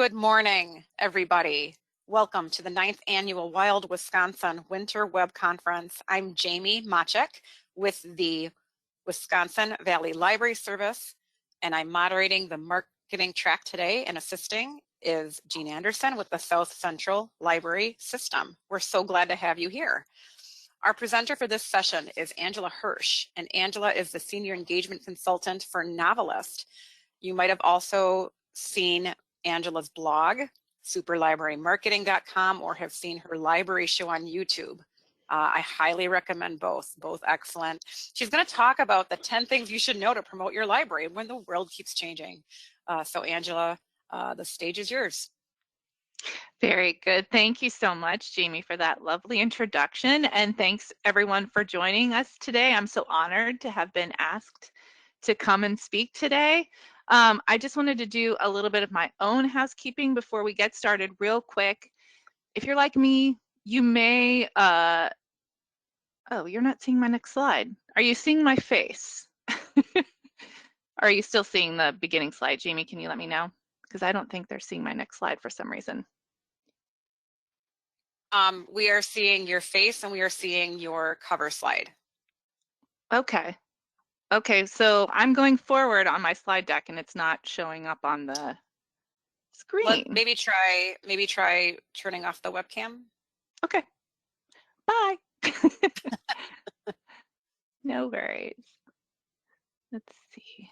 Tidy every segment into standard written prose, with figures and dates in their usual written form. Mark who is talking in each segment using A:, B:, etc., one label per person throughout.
A: Good morning, everybody. Welcome to the 9th Annual Wild Wisconsin Winter Web Conference. I'm Jamie Machek with the Wisconsin Valley Library Service, and I'm moderating the marketing track today, and assisting is Jean Anderson with the South Central Library System. We're so glad to have you here. Our presenter for this session is Angela Hursh, and Angela is the Senior Engagement Consultant for NoveList. You might have also seen Angela's blog, superlibrarymarketing.com, or have seen her library show on YouTube. I highly recommend both excellent. She's going to talk about the 10 things you should know to promote your library when the world keeps changing. So Angela, the stage is yours.
B: Very good. Thank you so much, Jamie, for that lovely introduction. And thanks everyone for joining us today. I'm so honored to have been asked to come and speak today. I just wanted to do a little bit of my own housekeeping before we get started real quick. If you're like me, you may, oh, you're not seeing my next slide. Are you seeing my face? Are you still seeing the beginning slide? Jamie, can you let me know? Because I don't think they're seeing my next slide for some reason.
A: We are seeing your face and we are seeing your cover slide.
B: Okay. Okay, so I'm going forward on my slide deck and it's not showing up on the screen.
A: Maybe try turning off the webcam.
B: Okay. Bye. No worries. Let's see.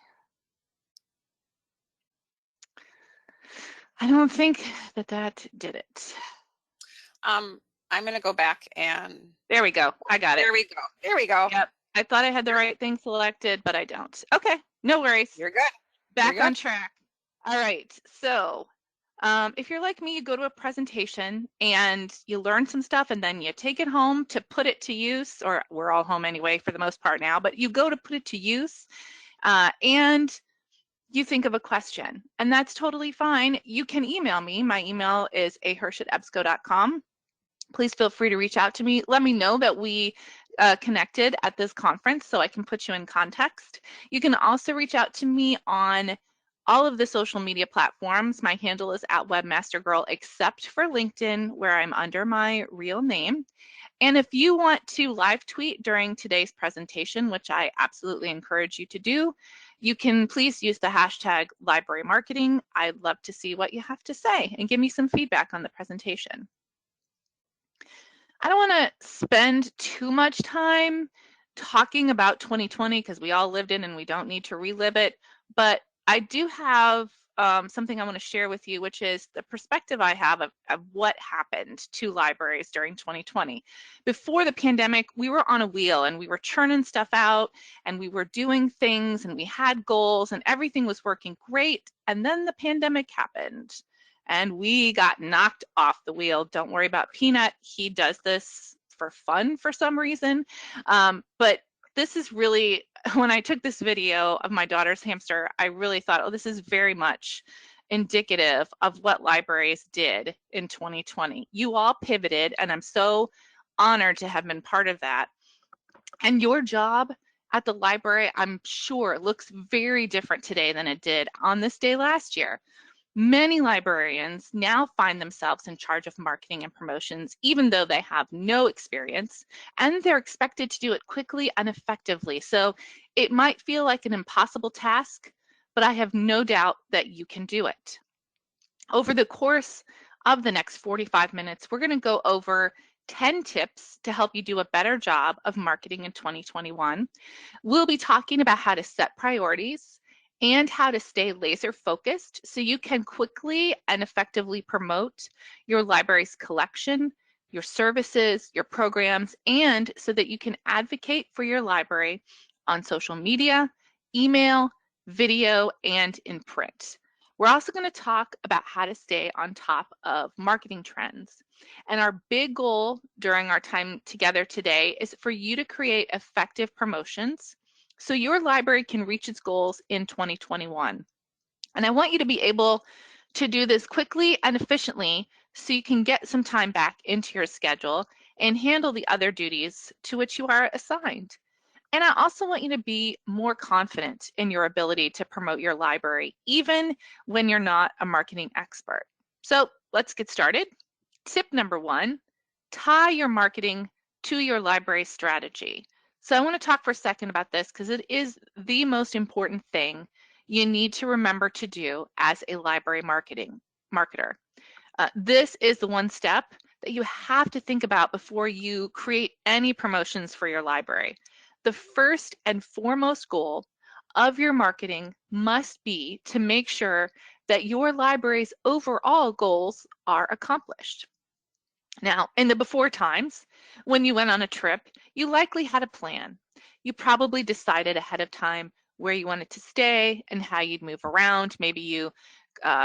B: I don't think that did it.
A: I'm going to go back and...
B: There we go. I got it.
A: There we go. There we go.
B: Yep. I thought I had the right thing selected, but I don't. Okay, no worries.
A: You're good.
B: Back on track. All right, so if you're like me, you go to a presentation and you learn some stuff and then you take it home to put it to use, or we're all home anyway for the most part now, but you go to put it to use and you think of a question, and that's totally fine. You can email me. My email is ahursh@ebsco.com. Please feel free to reach out to me. Let me know that we connected at this conference so I can put you in context. You can also reach out to me on all of the social media platforms. My handle is @webmastergirl, except for LinkedIn, where I'm under my real name. And if you want to live tweet during today's presentation, which I absolutely encourage you to do, you can please use the hashtag library marketing. I'd love to see what you have to say and give me some feedback on the presentation. I don't want to spend too much time talking about 2020 because we all lived in and we don't need to relive it, but I do have something I want to share with you, which is the perspective I have of what happened to libraries during 2020. Before the pandemic, we were on a wheel and we were churning stuff out and we were doing things and we had goals and everything was working great. And then the pandemic happened and we got knocked off the wheel. Don't worry about Peanut. He does this for fun for some reason. But this is really, when I took this video of my daughter's hamster, I really thought, oh, this is very much indicative of what libraries did in 2020. You all pivoted, and I'm so honored to have been part of that. And your job at the library, I'm sure, looks very different today than it did on this day last year. Many librarians now find themselves in charge of marketing and promotions, even though they have no experience, and they're expected to do it quickly and effectively. So it might feel like an impossible task, but I have no doubt that you can do it. Over the course of the next 45 minutes, we're going to go over 10 tips to help you do a better job of marketing in 2021. We'll be talking about how to set priorities and how to stay laser focused so you can quickly and effectively promote your library's collection, your services, your programs, and so that you can advocate for your library on social media, email, video, and in print. We're also going to talk about how to stay on top of marketing trends. And our big goal during our time together today is for you to create effective promotions so your library can reach its goals in 2021. And I want you to be able to do this quickly and efficiently so you can get some time back into your schedule and handle the other duties to which you are assigned. And I also want you to be more confident in your ability to promote your library, even when you're not a marketing expert. So let's get started. Tip number 1, tie your marketing to your library strategy. So I want to talk for a second about this because it is the most important thing you need to remember to do as a library marketer. This is the one step that you have to think about before you create any promotions for your library. The first and foremost goal of your marketing must be to make sure that your library's overall goals are accomplished. Now, in the before times, when you went on a trip, you likely had a plan. You probably decided ahead of time where you wanted to stay and how you'd move around. Maybe you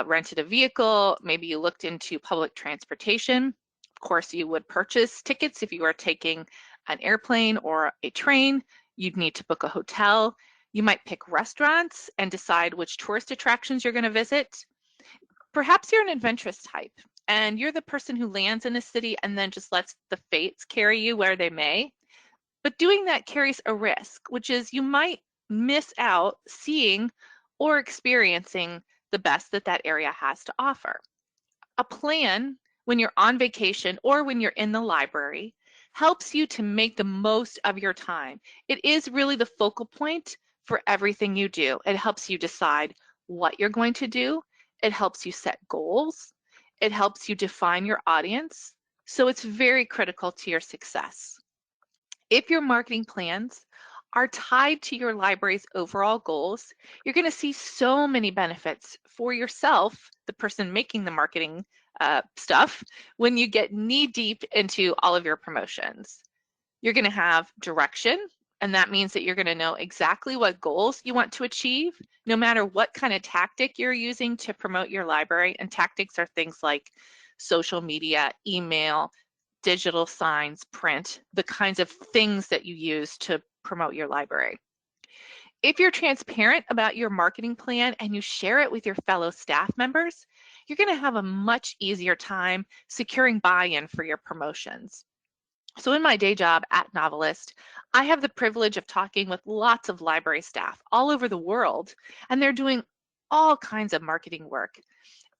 B: rented a vehicle, maybe you looked into public transportation. Of course, you would purchase tickets if you were taking an airplane or a train. You'd need to book a hotel. You might pick restaurants and decide which tourist attractions you're going to visit. Perhaps you're an adventurous type and you're the person who lands in a city and then just lets the fates carry you where they may. But doing that carries a risk, which is you might miss out seeing or experiencing the best that that area has to offer. A plan when you're on vacation or when you're in the library helps you to make the most of your time. It is really the focal point for everything you do. It helps you decide what you're going to do. It helps you set goals. It helps you define your audience. So it's very critical to your success. If your marketing plans are tied to your library's overall goals, you're going to see so many benefits for yourself, the person making the marketing stuff, when you get knee deep into all of your promotions. You're going to have direction, and that means that you're going to know exactly what goals you want to achieve, no matter what kind of tactic you're using to promote your library. And tactics are things like social media, email, digital signs, print, the kinds of things that you use to promote your library. If you're transparent about your marketing plan and you share it with your fellow staff members, you're going to have a much easier time securing buy-in for your promotions. So in my day job at NoveList, I have the privilege of talking with lots of library staff all over the world, and they're doing all kinds of marketing work.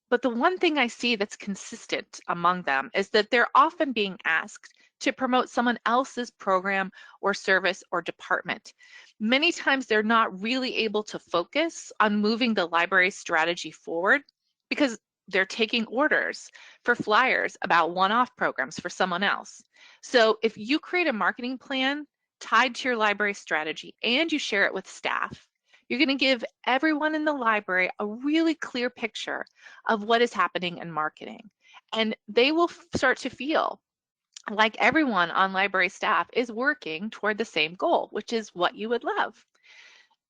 B: But the one thing I see that's consistent among them is that they're often being asked to promote someone else's program or service or department. Many times they're not really able to focus on moving the library's strategy forward because they're taking orders for flyers about one-off programs for someone else. So if you create a marketing plan tied to your library strategy and you share it with staff, you're going to give everyone in the library a really clear picture of what is happening in marketing. And they will start to feel like everyone on library staff is working toward the same goal, which is what you would love.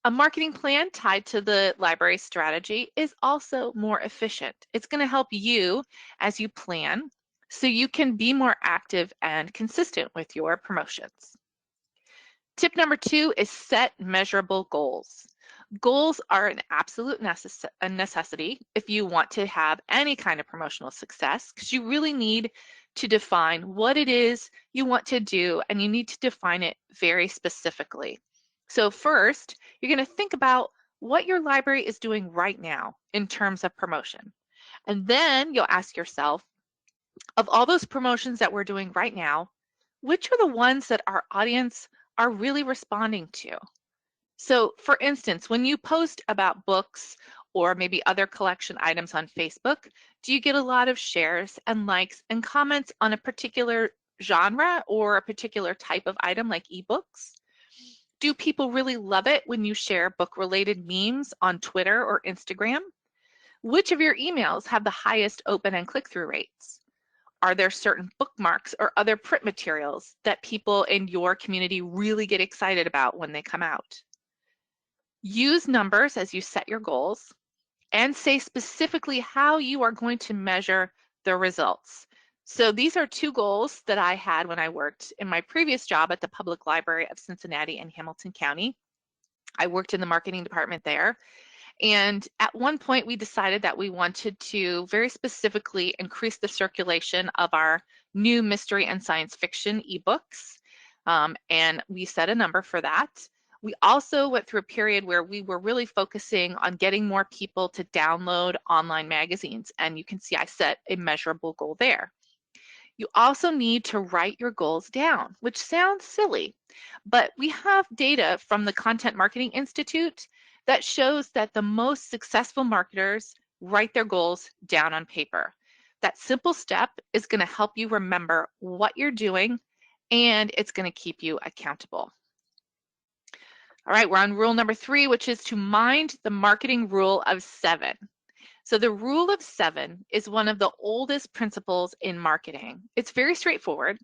B: A marketing plan tied to the library strategy is also more efficient. It's going to help you as you plan so you can be more active and consistent with your promotions. Tip number 2 is set measurable goals. Goals are an absolute necessity if you want to have any kind of promotional success, because you really need to define what it is you want to do, and you need to define it very specifically. So first, you're going to think about what your library is doing right now in terms of promotion. And then you'll ask yourself, of all those promotions that we're doing right now, which are the ones that our audience are really responding to? So for instance, when you post about books or maybe other collection items on Facebook, do you get a lot of shares and likes and comments on a particular genre or a particular type of item like ebooks? Do people really love it when you share book-related memes on Twitter or Instagram? Which of your emails have the highest open and click-through rates? Are there certain bookmarks or other print materials that people in your community really get excited about when they come out? Use numbers as you set your goals and say specifically how you are going to measure the results. So these are 2 goals that I had when I worked in my previous job at the Public Library of Cincinnati and Hamilton County. I worked in the marketing department there. And at one point we decided that we wanted to very specifically increase the circulation of our new mystery and science fiction ebooks. And we set a number for that. We also went through a period where we were really focusing on getting more people to download online magazines, and you can see I set a measurable goal there. You also need to write your goals down, which sounds silly, but we have data from the Content Marketing Institute that shows that the most successful marketers write their goals down on paper. That simple step is going to help you remember what you're doing, and it's going to keep you accountable. All right, we're on rule number 3, which is to mind the marketing rule of 7. So the rule of 7 is one of the oldest principles in marketing. It's very straightforward.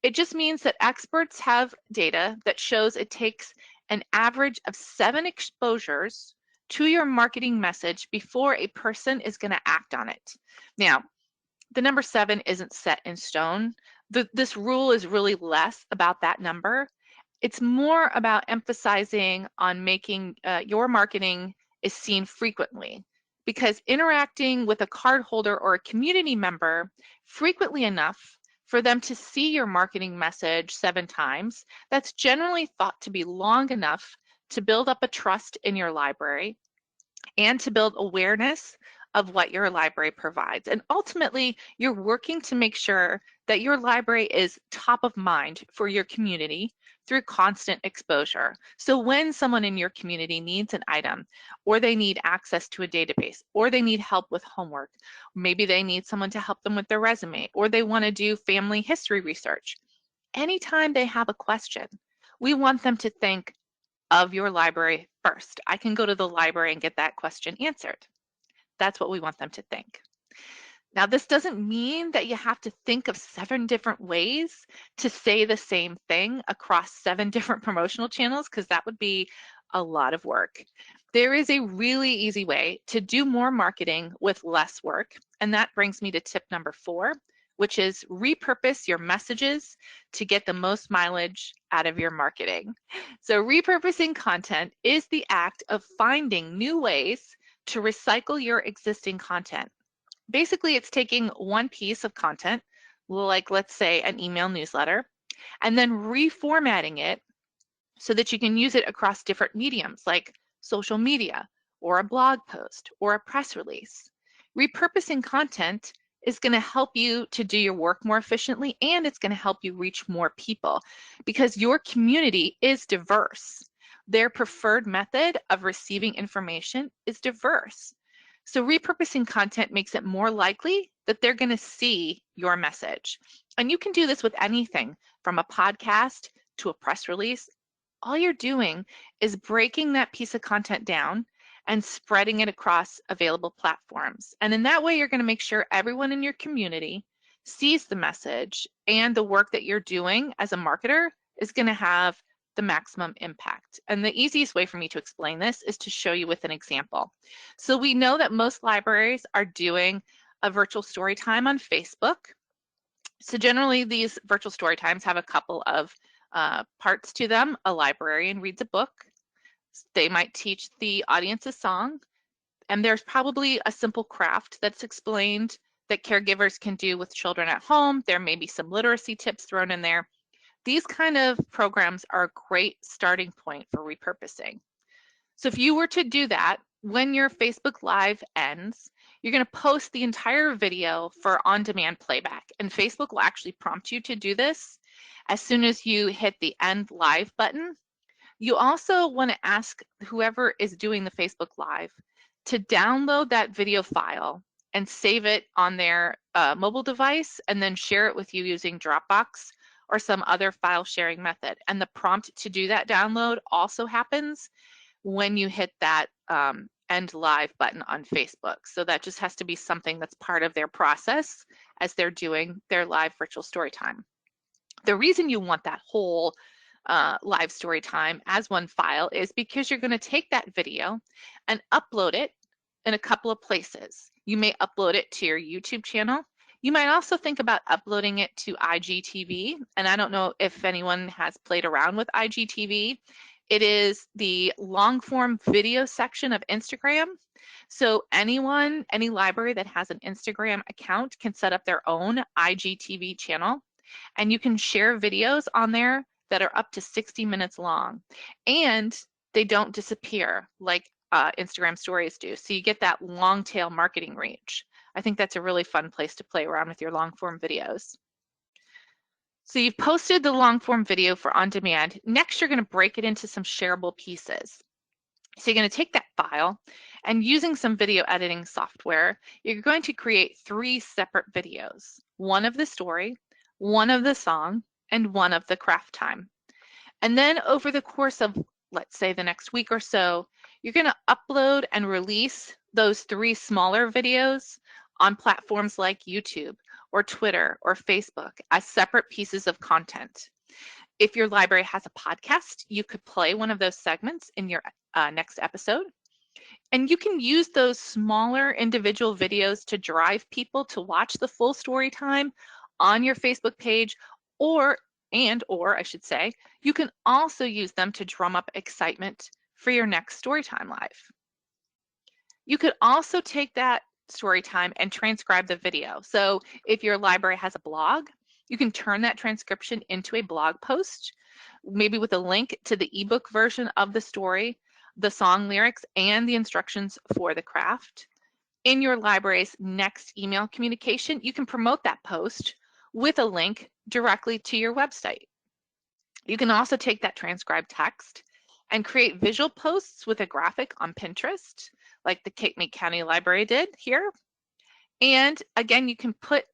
B: It just means that experts have data that shows it takes an average of 7 exposures to your marketing message before a person is going to act on it. Now, the number 7 isn't set in stone. This rule is really less about that number. It's more about emphasizing on making your marketing is seen frequently, because interacting with a cardholder or a community member frequently enough for them to see your marketing message 7 times, that's generally thought to be long enough to build up a trust in your library and to build awareness of what your library provides. And ultimately, you're working to make sure that your library is top of mind for your community through constant exposure. So when someone in your community needs an item, or they need access to a database, or they need help with homework, maybe they need someone to help them with their resume, or they want to do family history research, anytime they have a question, we want them to think of your library first. I can go to the library and get that question answered. That's what we want them to think. Now, this doesn't mean that you have to think of 7 different ways to say the same thing across 7 different promotional channels, because that would be a lot of work. There is a really easy way to do more marketing with less work, and that brings me to tip number 4, which is repurpose your messages to get the most mileage out of your marketing. So repurposing content is the act of finding new ways to recycle your existing content. Basically, it's taking one piece of content, like let's say an email newsletter, and then reformatting it so that you can use it across different mediums like social media or a blog post or a press release. Repurposing content is going to help you to do your work more efficiently, and it's going to help you reach more people because your community is diverse. Their preferred method of receiving information is diverse. So repurposing content makes it more likely that they're going to see your message. And you can do this with anything from a podcast to a press release. All you're doing is breaking that piece of content down and spreading it across available platforms. And in that way, you're going to make sure everyone in your community sees the message, and the work that you're doing as a marketer is going to have the maximum impact. And the easiest way for me to explain this is to show you with an example. So we know that most libraries are doing a virtual story time on Facebook. So generally these virtual story times have a couple of parts to them. A librarian reads a book. They might teach the audience a song, and there's probably a simple craft that's explained that caregivers can do with children at home. There may be some literacy tips thrown in there. These kind of programs are a great starting point for repurposing. So if you were to do that, when your Facebook Live ends, you're going to post the entire video for on-demand playback, and Facebook will actually prompt you to do this as soon as you hit the End Live button. You also want to ask whoever is doing the Facebook Live to download that video file and save it on their mobile device, and then share it with you using Dropbox or some other file sharing method. And the prompt to do that download also happens when you hit that End Live button on Facebook. So that just has to be something that's part of their process as they're doing their live virtual story time. The reason you want that whole live story time as one file is because you're going to take that video and upload it in a couple of places. You may upload it to your YouTube channel. You might also think about uploading it to IGTV, and I don't know if anyone has played around with IGTV. It is the long form video section of Instagram. So anyone, any library that has an Instagram account can set up their own IGTV channel, and you can share videos on there that are up to 60 minutes long, and they don't disappear like Instagram stories do. So you get that long tail marketing reach. I think that's a really fun place to play around with your long form videos. So you've posted the long form video for on demand. Next, you're going to break it into some shareable pieces. So you're going to take that file, and using some video editing software, you're going to create 3 separate videos, one of the story, one of the song, and one of the craft time. And then over the course of, let's say, the next week or so, you're going to upload and release those 3 smaller videos on platforms like YouTube or Twitter or Facebook as separate pieces of content. If your library has a podcast, you could play one of those segments in your next episode. And you can use those smaller individual videos to drive people to watch the full story time on your Facebook page, or I should say, you can also use them to drum up excitement for your next Storytime Live. You could also take that Storytime and transcribe the video. So if your library has a blog, you can turn that transcription into a blog post, maybe with a link to the ebook version of the story, the song lyrics, and the instructions for the craft. In your library's next email communication, you can promote that post with a link directly to your website. You can also take that transcribed text and create visual posts with a graphic on Pinterest, like the Cape May County Library did here. And again, you can put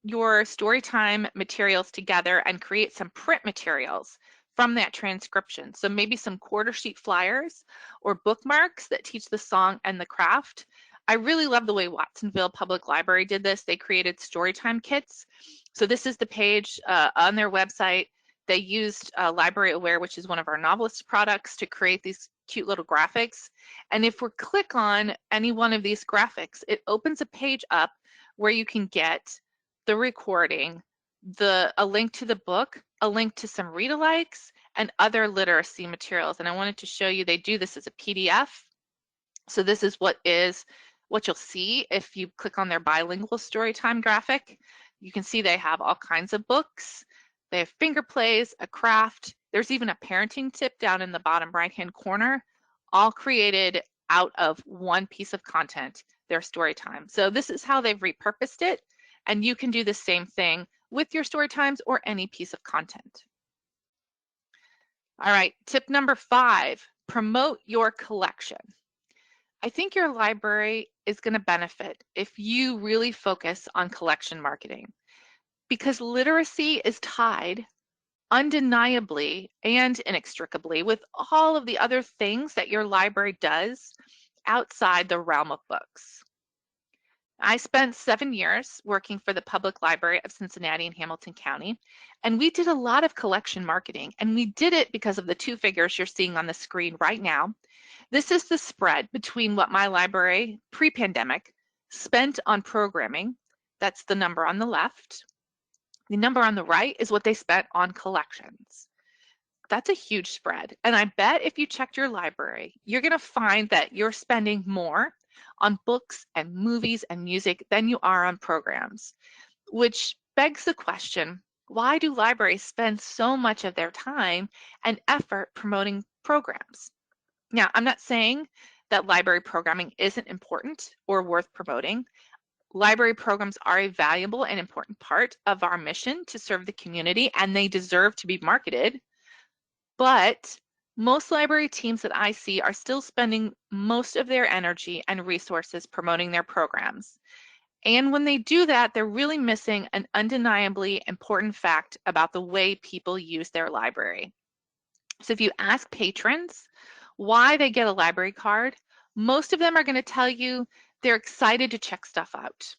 B: your Storytime materials together and create some print materials from that transcription. So maybe some quarter sheet flyers or bookmarks that teach the song and the craft. I really love the way Watsonville Public Library did this. They created Storytime kits. So this is the page on their website. They used Library Aware, which is one of our NoveList products, to create these cute little graphics. And if we click on any one of these graphics, it opens a page up where you can get the recording, a link to the book, a link to some read-alikes, and other literacy materials. And I wanted to show you they do this as a PDF. So this is what you'll see if you click on their bilingual Storytime graphic. You can see they have all kinds of books. They have finger plays, a craft. There's even a parenting tip down in the bottom right-hand corner, all created out of one piece of content, their Storytime. So this is how they've repurposed it. And you can do the same thing with your story times or any piece of content. All right, tip number 5, promote your collection. I think your library is going to benefit if you really focus on collection marketing, because literacy is tied undeniably and inextricably with all of the other things that your library does outside the realm of books. I spent 7 years working for the Public Library of Cincinnati and Hamilton County, and we did a lot of collection marketing, and we did it because of the 2 figures you're seeing on the screen right now. This is the spread between what my library pre-pandemic spent on programming. That's the number on the left. The number on the right is what they spent on collections. That's a huge spread. And I bet if you checked your library, you're going to find that you're spending more on books and movies and music than you are on programs, which begs the question, why do libraries spend so much of their time and effort promoting programs? Now, I'm not saying that library programming isn't important or worth promoting. Library programs are a valuable and important part of our mission to serve the community, and they deserve to be marketed. But most library teams that I see are still spending most of their energy and resources promoting their programs. And when they do that, they're really missing an undeniably important fact about the way people use their library. So if you ask patrons why they get a library card, most of them are going to tell you they're excited to check stuff out.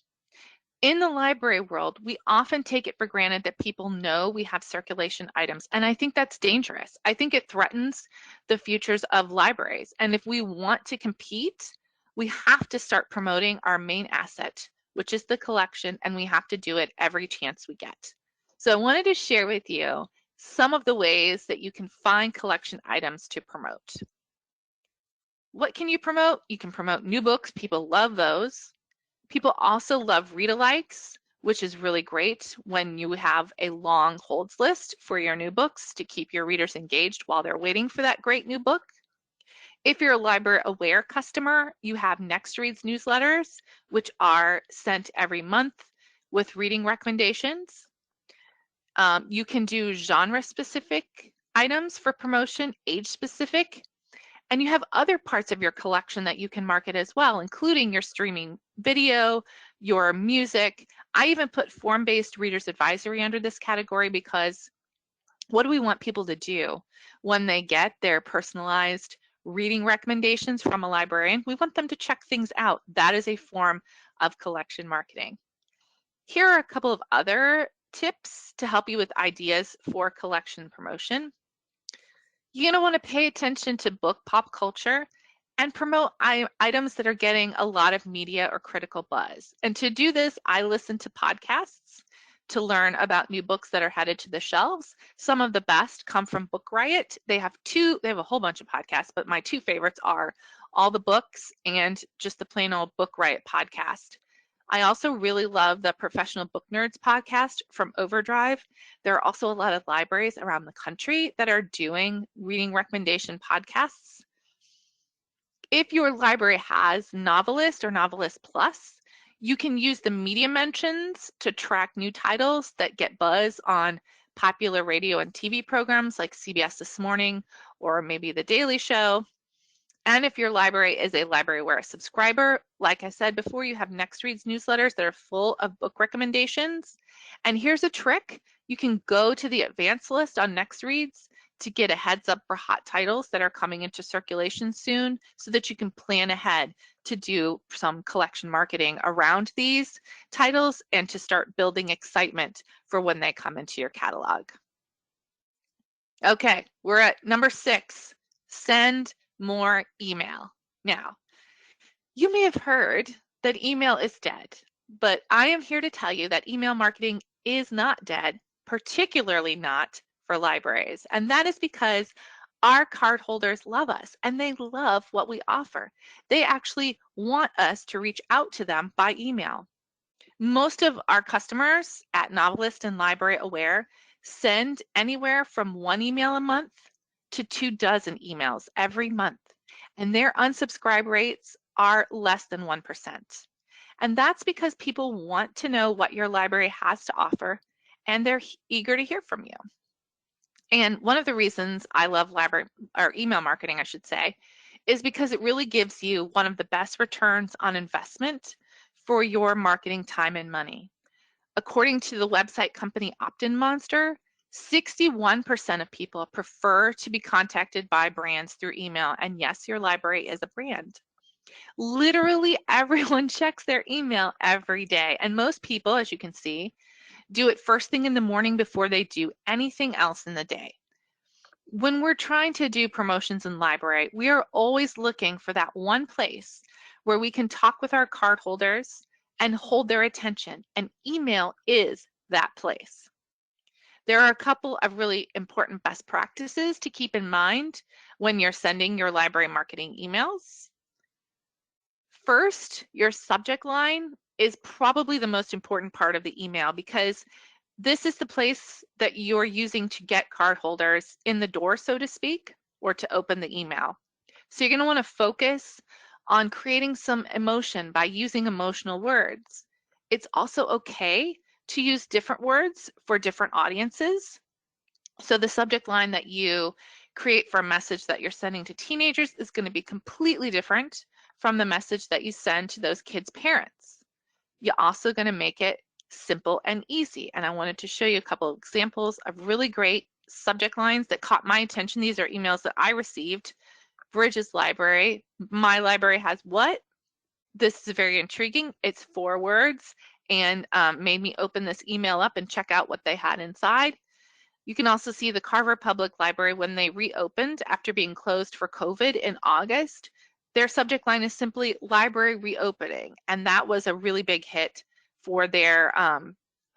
B: In the library world, we often take it for granted that people know we have circulation items, and I think that's dangerous. I think it threatens the futures of libraries. And if we want to compete, we have to start promoting our main asset, which is the collection, and we have to do it every chance we get. So I wanted to share with you some of the ways that you can find collection items to promote. What can you promote? You can promote new books. People love those. People also love read-alikes, which is really great when you have a long holds list for your new books to keep your readers engaged while they're waiting for that great new book. If you're a library aware customer, you have Next Reads newsletters, which are sent every month with reading recommendations. You can do genre specific items for promotion, age specific, and you have other parts of your collection that you can market as well, including your streaming video, your music. I even put form-based readers advisory under this category because what do we want people to do when they get their personalized reading recommendations from a librarian? We want them to check things out. That is a form of collection marketing. Here are a couple of other tips to help you with ideas for collection promotion. You're going to want to pay attention to book pop culture and promote items that are getting a lot of media or critical buzz. And to do this, I listen to podcasts to learn about new books that are headed to the shelves. Some of the best come from Book Riot. They have a whole bunch of podcasts, but my two favorites are All the Books and just the plain old Book Riot podcast. I also really love the Professional Book Nerds podcast from Overdrive. There are also a lot of libraries around the country that are doing reading recommendation podcasts. If your library has NoveList or NoveList Plus, you can use the media mentions to track new titles that get buzz on popular radio and TV programs like CBS This Morning or maybe The Daily Show. And if your library is a LibraryAware subscriber, like I said before, you have Next Reads newsletters that are full of book recommendations. And here's a trick. You can go to the advanced list on Next Reads to get a heads up for hot titles that are coming into circulation soon so that you can plan ahead to do some collection marketing around these titles and to start building excitement for when they come into your catalog. Okay, we're at number 6, send more email. Now, you may have heard that email is dead, but I am here to tell you that email marketing is not dead, particularly not for libraries. And that is because our cardholders love us and they love what we offer. They actually want us to reach out to them by email. Most of our customers at NoveList and LibrariAware send anywhere from 1 email a month to 24 emails every month, and their unsubscribe rates are less than 1%. And that's because people want to know what your library has to offer, and they're eager to hear from you. And one of the reasons I love library or email marketing, I should say, is because it really gives you one of the best returns on investment for your marketing time and money. According to the website company Opt-in Monster, 61% of people prefer to be contacted by brands through email. And yes, your library is a brand. Literally everyone checks their email every day. And most people, as you can see, do it first thing in the morning before they do anything else in the day. When we're trying to do promotions in library, we are always looking for that one place where we can talk with our cardholders and hold their attention. And email is that place. There are a couple of really important best practices to keep in mind when you're sending your library marketing emails. First, your subject line is probably the most important part of the email because this is the place that you're using to get cardholders in the door, so to speak, or to open the email. So you're going to want to focus on creating some emotion by using emotional words. It's also okay to use different words for different audiences. So the subject line that you create for a message that you're sending to teenagers is going to be completely different from the message that you send to those kids' parents. You're also going to make it simple and easy. And I wanted to show you a couple of examples of really great subject lines that caught my attention. These are emails that I received. Bridges Library, my library has what? This is very intriguing. It's 4 words and made me open this email up and check out what they had inside. You can also see the Carver Public Library when they reopened after being closed for COVID in August. Their subject line is simply library reopening, and that was a really big hit for their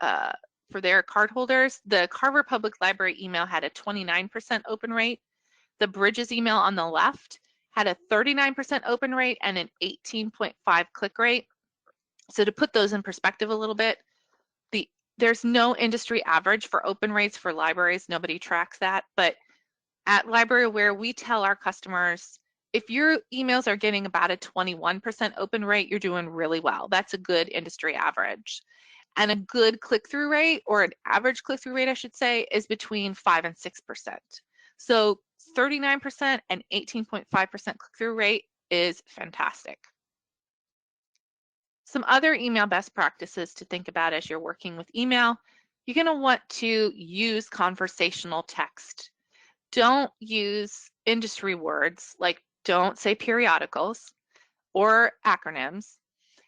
B: cardholders. The Carver Public Library email had a 29% open rate. The Bridges email on the left had a 39% open rate and an 18.5 click rate. So to put those in perspective a little bit, There's no industry average for open rates for libraries. Nobody tracks that. But at LibraryAware, we tell our customers, if your emails are getting about a 21% open rate, you're doing really well. That's a good industry average. And a good click-through rate, or an average click-through rate, I should say, is between 5 and 6%. So 39% and 18.5% click-through rate is fantastic. Some other email best practices to think about as you're working with email, you're going to want to use conversational text. Don't use industry words, like don't say periodicals or acronyms.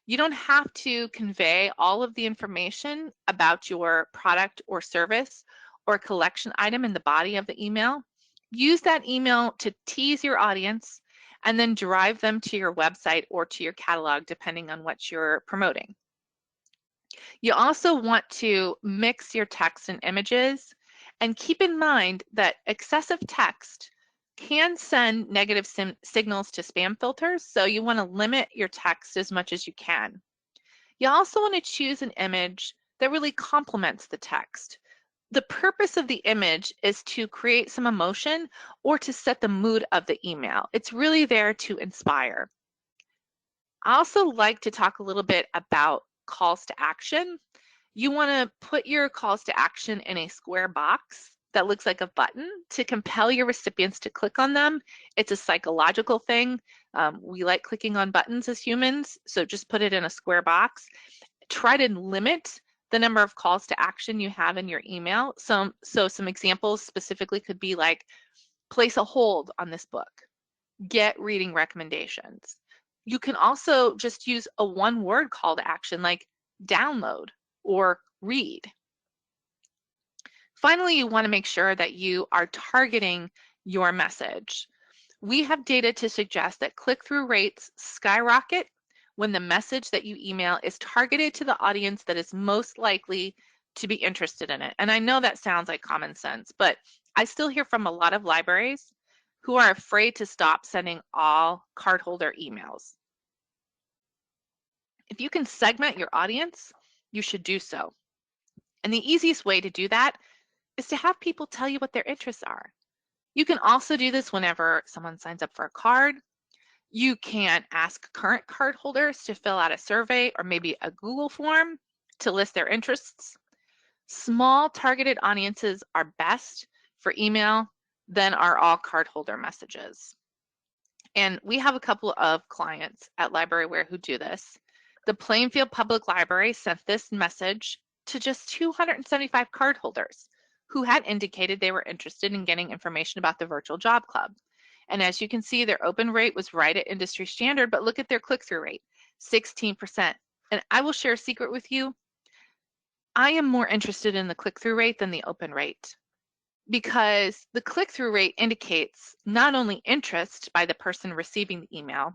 B: You don't have to convey all of the information about your product or service or collection item in the body of the email. Use that email to tease your audience and then drive them to your website or to your catalog, depending on what you're promoting. You also want to mix your text and images, and keep in mind that excessive text can send negative signals to spam filters, so you want to limit your text as much as you can. You also want to choose an image that really complements the text. The purpose of the image is to create some emotion or to set the mood of the email. It's really there to inspire. I also like to talk a little bit about calls to action. You want to put your calls to action in a square box that looks like a button to compel your recipients to click on them. It's a psychological thing. We like clicking on buttons as humans, so just put it in a square box. Try to limit the number of calls to action you have in your email. So some examples specifically could be like, place a hold on this book, get reading recommendations. You can also just use a one-word call to action like download or read. Finally, you want to make sure that you are targeting your message. We have data to suggest that click-through rates skyrocket when the message that you email is targeted to the audience that is most likely to be interested in it. And I know that sounds like common sense, but I still hear from a lot of libraries who are afraid to stop sending all cardholder emails. If you can segment your audience, you should do so. And the easiest way to do that is to have people tell you what their interests are. You can also do this whenever someone signs up for a card. You can ask current card holders to fill out a survey or maybe a Google form to list their interests. Small targeted audiences are best for email than are all cardholder messages. And we have a couple of clients at LibraryAware who do this. The Plainfield Public Library sent this message to just 275 cardholders who had indicated they were interested in getting information about the virtual job club. And as you can see, their open rate was right at industry standard, but look at their click-through rate, 16%. And I will share a secret with you. I am more interested in the click-through rate than the open rate, because the click-through rate indicates not only interest by the person receiving the email,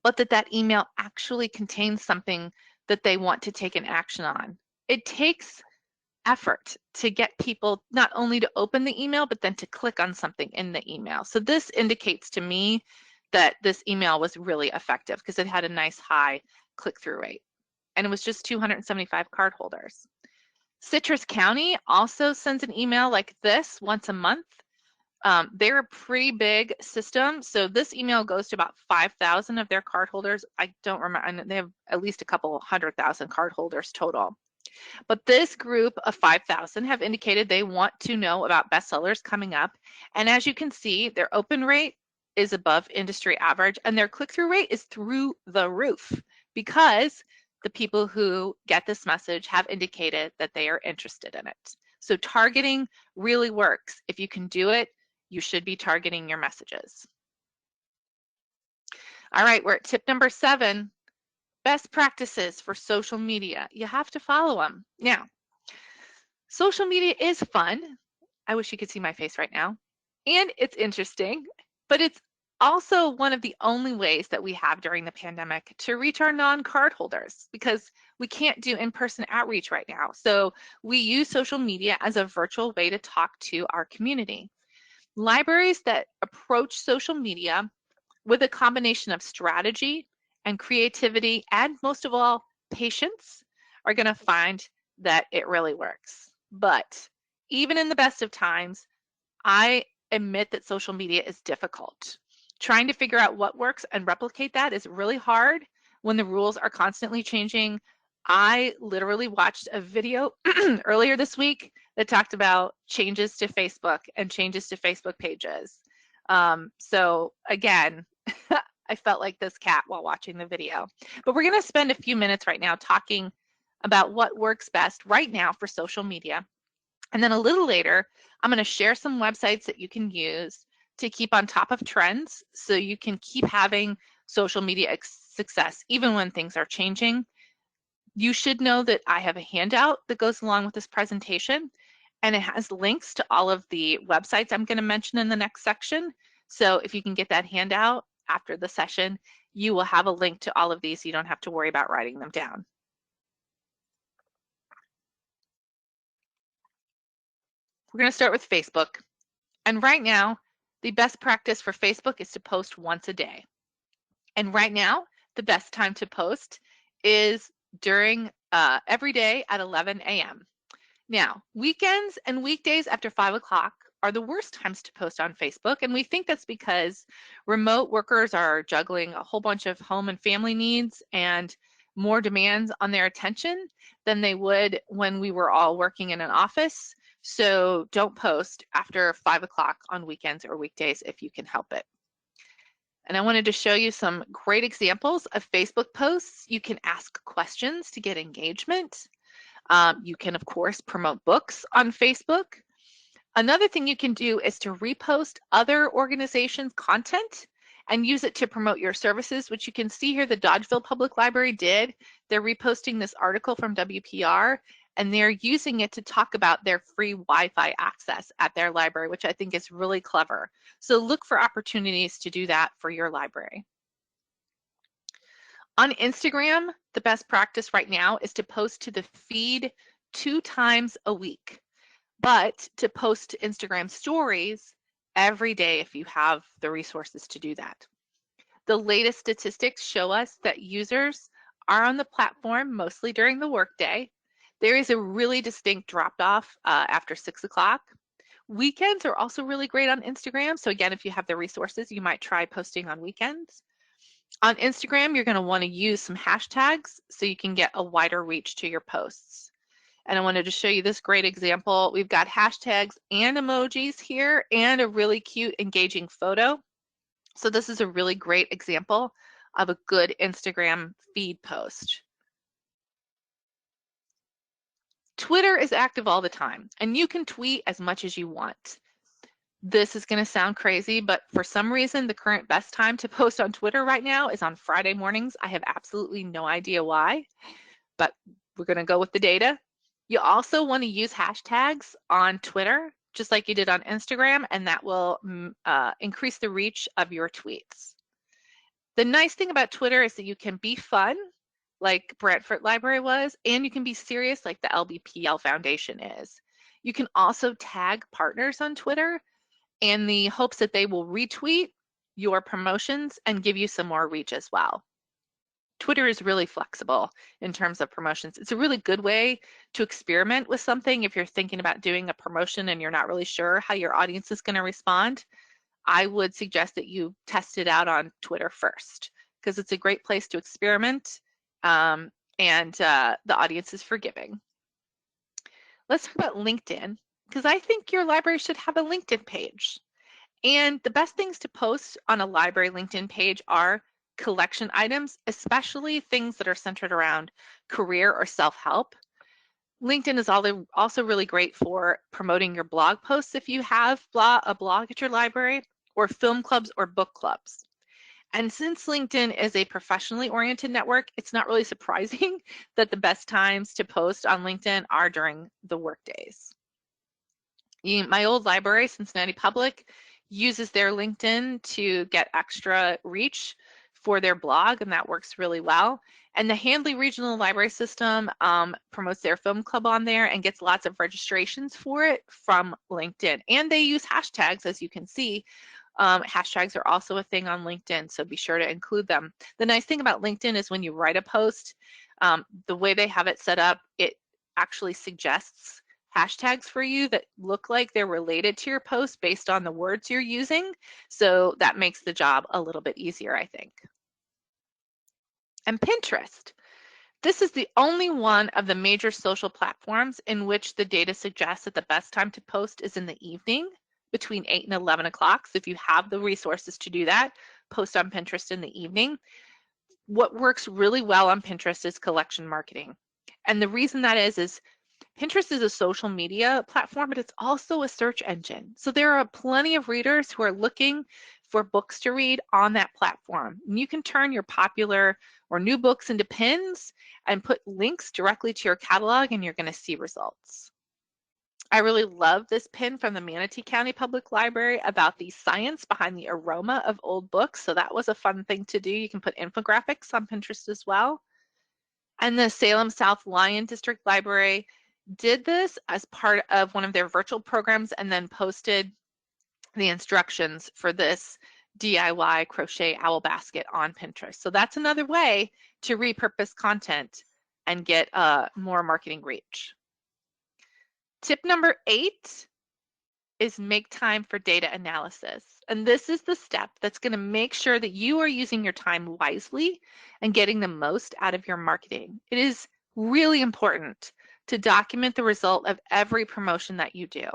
B: but that email actually contains something that they want to take an action on. It takes effort to get people not only to open the email, but then to click on something in the email. So this indicates to me that this email was really effective because it had a nice high click-through rate. And it was just 275 cardholders. Citrus County also sends an email like this once a month. They're a pretty big system. So this email goes to about 5,000 of their cardholders. I don't remember, they have at least a couple 100,000 cardholders total. But this group of 5,000 have indicated they want to know about bestsellers coming up. And as you can see, their open rate is above industry average and their click-through rate is through the roof because the people who get this message have indicated that they are interested in it. So targeting really works. If you can do it, you should be targeting your messages. All right, we're at tip number 7. Best practices for social media. You have to follow them. Now, social media is fun. I wish you could see my face right now. And it's interesting, but it's also one of the only ways that we have during the pandemic to reach our non-card holders because we can't do in-person outreach right now. So we use social media as a virtual way to talk to our community. Libraries that approach social media with a combination of strategy and creativity, and most of all, patience, are going to find that it really works. But even in the best of times, I admit that social media is difficult. Trying to figure out what works and replicate that is really hard when the rules are constantly changing. I literally watched a video earlier this week that talked about changes to Facebook and changes to Facebook pages. So again, I felt like this cat while watching the video. But we're going to spend a few minutes right now talking about what works best right now for social media. And then a little later, I'm going to share some websites that you can use to keep on top of trends so you can keep having social media success even when things are changing. You should know that I have a handout that goes along with this presentation, and it has links to all of the websites I'm going to mention in the next section. So if you can get that handout after the session, you will have a link to all of these. You don't have to worry about writing them down. We're going to start with Facebook. And right now, the best practice for Facebook is to post once a day. And right now, the best time to post is during every day at 11 a.m. Now, weekends and weekdays after 5 o'clock are the worst times to post on Facebook. And we think that's because remote workers are juggling a whole bunch of home and family needs and more demands on their attention than they would when we were all working in an office. So don't post after 5 o'clock on weekends or weekdays if you can help it. And I wanted to show you some great examples of Facebook posts. You can ask questions to get engagement. You can, of course, promote books on Facebook. Another thing you can do is to repost other organizations' content and use it to promote your services, which you can see here the Dodgeville Public Library did. They're reposting this article from WPR, and they're using it to talk about their free Wi-Fi access at their library, which I think is really clever. So look for opportunities to do that for your library. On Instagram, the best practice right now is to post to the feed 2 times a week, but to post to Instagram stories every day if you have the resources to do that. The latest statistics show us that users are on the platform mostly during the workday. There is a really distinct drop-off after 6 o'clock. Weekends are also really great on Instagram. So again, if you have the resources, you might try posting on weekends. On Instagram, you're going to want to use some hashtags so you can get a wider reach to your posts. And I wanted to show you this great example. We've got hashtags and emojis here and a really cute, engaging photo. So this is a really great example of a good Instagram feed post. Twitter is active all the time, and you can tweet as much as you want. This is going to sound crazy, but for some reason, the current best time to post on Twitter right now is on Friday mornings. I have absolutely no idea why, but we're going to go with the data. You also want to use hashtags on Twitter, just like you did on Instagram, and that will increase the reach of your tweets. The nice thing about Twitter is that you can be fun, like Brantford Library was, and you can be serious like the LBPL Foundation is. You can also tag partners on Twitter in the hopes that they will retweet your promotions and give you some more reach as well. Twitter is really flexible in terms of promotions. It's a really good way to experiment with something if you're thinking about doing a promotion and you're not really sure how your audience is going to respond. I would suggest that you test it out on Twitter first because it's a great place to experiment and the audience is forgiving. Let's talk about LinkedIn because I think your library should have a LinkedIn page. And the best things to post on a library LinkedIn page are collection items, especially things that are centered around career or self-help. LinkedIn is also really great for promoting your blog posts if you have a blog at your library, or film clubs or book clubs. And since LinkedIn is a professionally oriented network, it's not really surprising that the best times to post on LinkedIn are during the work days. My old library, Cincinnati Public, uses their LinkedIn to get extra reach for their blog, and that works really well. And the Handley Regional Library System promotes their film club on there and gets lots of registrations for it from LinkedIn. And they use hashtags, as you can see. Hashtags are also a thing on LinkedIn, so be sure to include them. The nice thing about LinkedIn is when you write a post, the way they have it set up, it actually suggests hashtags for you that look like they're related to your post based on the words you're using. So that makes the job a little bit easier, I think. And Pinterest. This is the only one of the major social platforms in which the data suggests that the best time to post is in the evening between 8 and 11 o'clock. So if you have the resources to do that, post on Pinterest in the evening. What works really well on Pinterest is collection marketing. And the reason that is Pinterest is a social media platform, but it's also a search engine. So there are plenty of readers who are looking for books to read on that platform. And you can turn your popular or new books into pins and put links directly to your catalog, and you're going to see results. I really love this pin from the Manatee County Public Library about the science behind the aroma of old books. So that was a fun thing to do. You can put infographics on Pinterest as well. And the Salem South Lyon District Library did this as part of one of their virtual programs and then posted the instructions for this DIY crochet owl basket on Pinterest. So that's another way to repurpose content and get more marketing reach. Tip number 8 is make time for data analysis. And this is the step that's going to make sure that you are using your time wisely and getting the most out of your marketing. It is really important to document the result of every promotion that you do.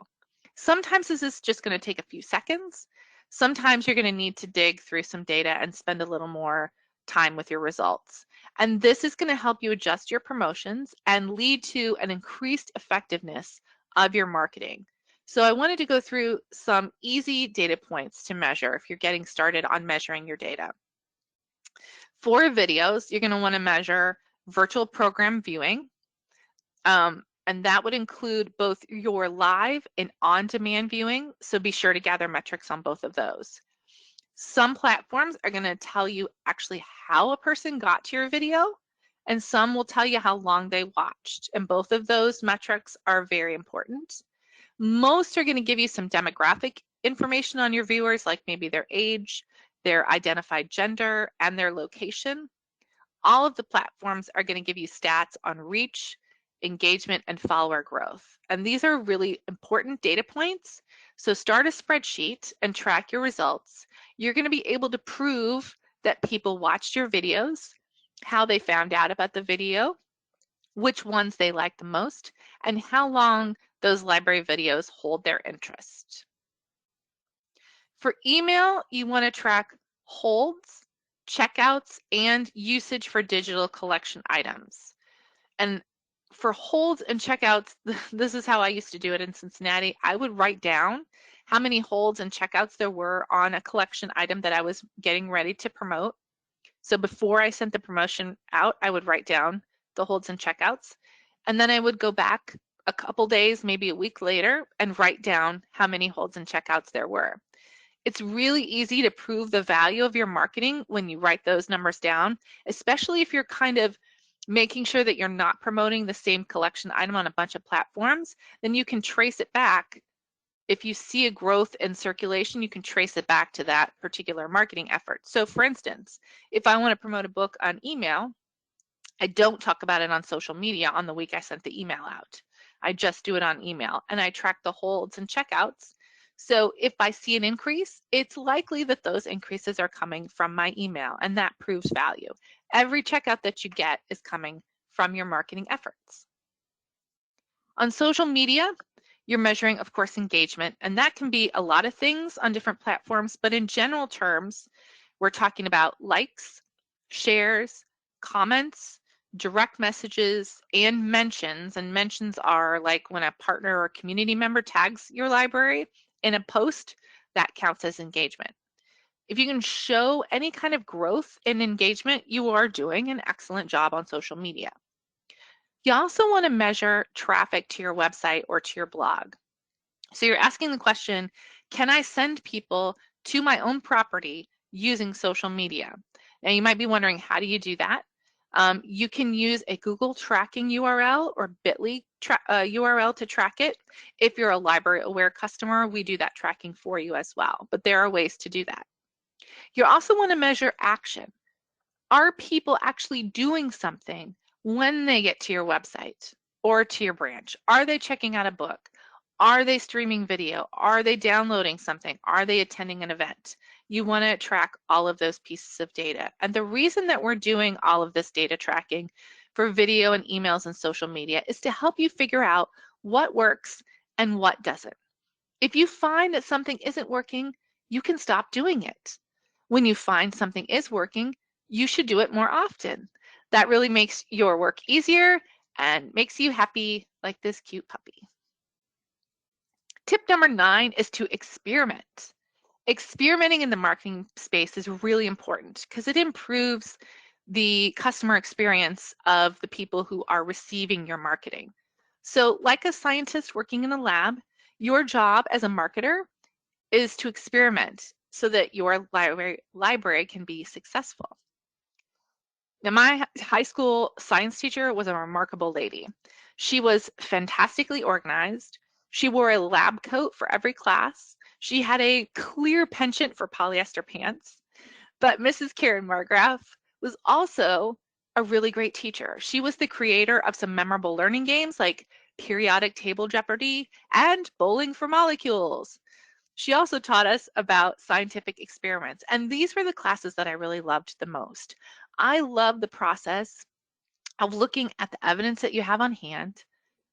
B: Sometimes this is just going to take a few seconds. Sometimes you're going to need to dig through some data and spend a little more time with your results. And this is going to help you adjust your promotions and lead to an increased effectiveness of your marketing. So I wanted to go through some easy data points to measure if you're getting started on measuring your data. For videos, you're going to want to measure virtual program viewing. And that would include both your live and on-demand viewing. So be sure to gather metrics on both of those. Some platforms are going to tell you actually how a person got to your video, and some will tell you how long they watched. And both of those metrics are very important. Most are going to give you some demographic information on your viewers, like maybe their age, their identified gender, and their location. All of the platforms are going to give you stats on reach, engagement, and follower growth. And these are really important data points. So start a spreadsheet and track your results. You're going to be able to prove that people watched your videos, how they found out about the video, which ones they liked the most, and how long those library videos hold their interest. For email, you want to track holds, checkouts, and usage for digital collection items. And for holds and checkouts, this is how I used to do it in Cincinnati. I would write down how many holds and checkouts there were on a collection item that I was getting ready to promote. So before I sent the promotion out, I would write down the holds and checkouts. And then I would go back a couple days, maybe a week later, and write down how many holds and checkouts there were. It's really easy to prove the value of your marketing when you write those numbers down, especially if you're kind of making sure that you're not promoting the same collection item on a bunch of platforms. Then you can trace it back. If you see a growth in circulation, you can trace it back to that particular marketing effort. So for instance, if I want to promote a book on email, I don't talk about it on social media on the week I sent the email out. I just do it on email, and I track the holds and checkouts. So if I see an increase, it's likely that those increases are coming from my email, and that proves value. Every checkout that you get is coming from your marketing efforts. On social media, you're measuring, of course, engagement, and that can be a lot of things on different platforms, but in general terms, we're talking about likes, shares, comments, direct messages, and mentions. And mentions are like when a partner or community member tags your library in a post, that counts as engagement. If you can show any kind of growth in engagement, you are doing an excellent job on social media. You also want to measure traffic to your website or to your blog. So you're asking the question, can I send people to my own property using social media? Now you might be wondering, how do you do that? You can use a Google tracking URL or Bitly URL to track it. If you're a library aware customer, we do that tracking for you as well, but there are ways to do that. You also want to measure action. Are people actually doing something when they get to your website? or to your branch? Are they checking out a book? Are they streaming video? Are they downloading something? Are they attending an event? You want to track all of those pieces of data. And the reason that we're doing all of this data tracking for video and emails and social media is to help you figure out what works and what doesn't. If you find that something isn't working, you can stop doing it. When you find something is working, you should do it more often. That really makes your work easier and makes you happy like this cute puppy. Tip number 9 is to experiment. Experimenting in the marketing space is really important because it improves the customer experience of the people who are receiving your marketing. So like a scientist working in a lab, your job as a marketer is to experiment so that your library can be successful. Now, my high school science teacher was a remarkable lady. She was fantastically organized. She wore a lab coat for every class. She had a clear penchant for polyester pants. But Mrs. Karen Margraf was also a really great teacher. She was the creator of some memorable learning games like Periodic Table Jeopardy and Bowling for Molecules. She also taught us about scientific experiments, and these were the classes that I really loved the most. I love the process of looking at the evidence that you have on hand,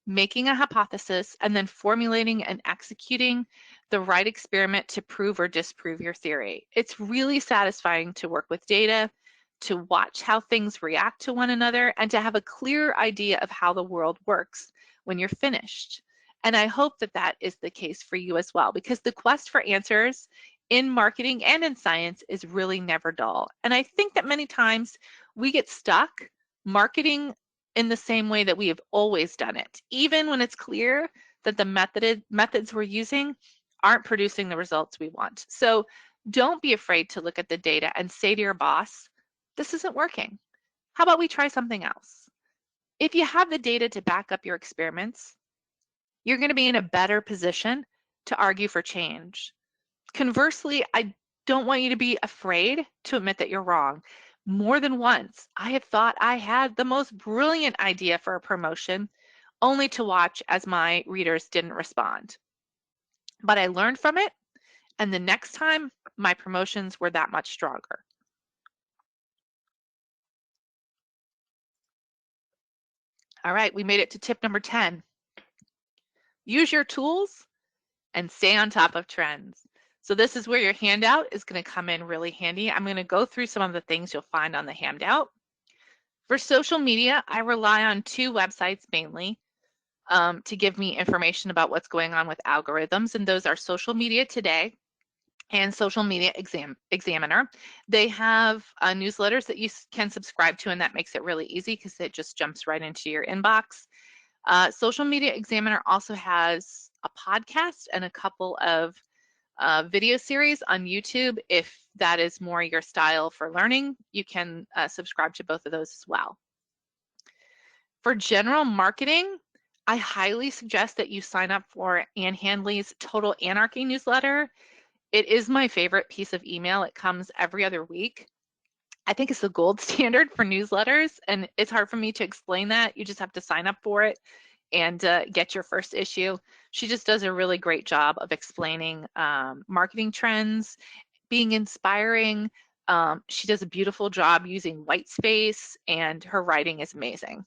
B: making a hypothesis, and then formulating and executing the right experiment to prove or disprove your theory. It's really satisfying to work with data, to watch how things react to one another, and to have a clear idea of how the world works when you're finished. And I hope that that is the case for you as well, because the quest for answers in marketing and in science is really never dull. And I think that many times we get stuck marketing in the same way that we have always done it, even when it's clear that the methods we're using aren't producing the results we want. So don't be afraid to look at the data and say to your boss, this isn't working. How about we try something else? If you have the data to back up your experiments, you're going to be in a better position to argue for change. Conversely, I don't want you to be afraid to admit that you're wrong. More than once, I have thought I had the most brilliant idea for a promotion, only to watch as my readers didn't respond. But I learned from it, and the next time, my promotions were that much stronger. All right, we made it to tip number 10. Use your tools and stay on top of trends. So this is where your handout is going to come in really handy. I'm going to go through some of the things you'll find on the handout. For social media, I rely on 2 websites mainly to give me information about what's going on with algorithms, and those are Social Media Today and Social Media Examiner. They have newsletters that you can subscribe to, and that makes it really easy because it just jumps right into your inbox. Social Media Examiner also has a podcast and a couple of video series on YouTube. If that is more your style for learning, you can subscribe to both of those as well. For general marketing, I highly suggest that you sign up for Ann Handley's Total Anarchy newsletter. It is my favorite piece of email. It comes every other week. I think it's the gold standard for newsletters, and it's hard for me to explain that. You just have to sign up for it and get your first issue. She just does a really great job of explaining marketing trends, being inspiring. She does a beautiful job using white space, and her writing is amazing.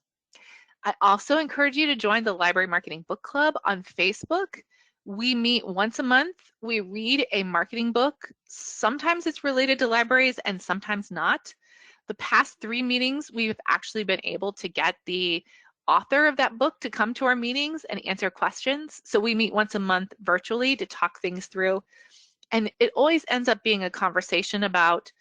B: I also encourage you to join the Library Marketing Book Club on Facebook. We meet once a month. We read a marketing book. Sometimes it's related to libraries and sometimes not. The past 3 meetings, we've actually been able to get the author of that book to come to our meetings and answer questions. So we meet once a month virtually to talk things through. And it always ends up being a conversation about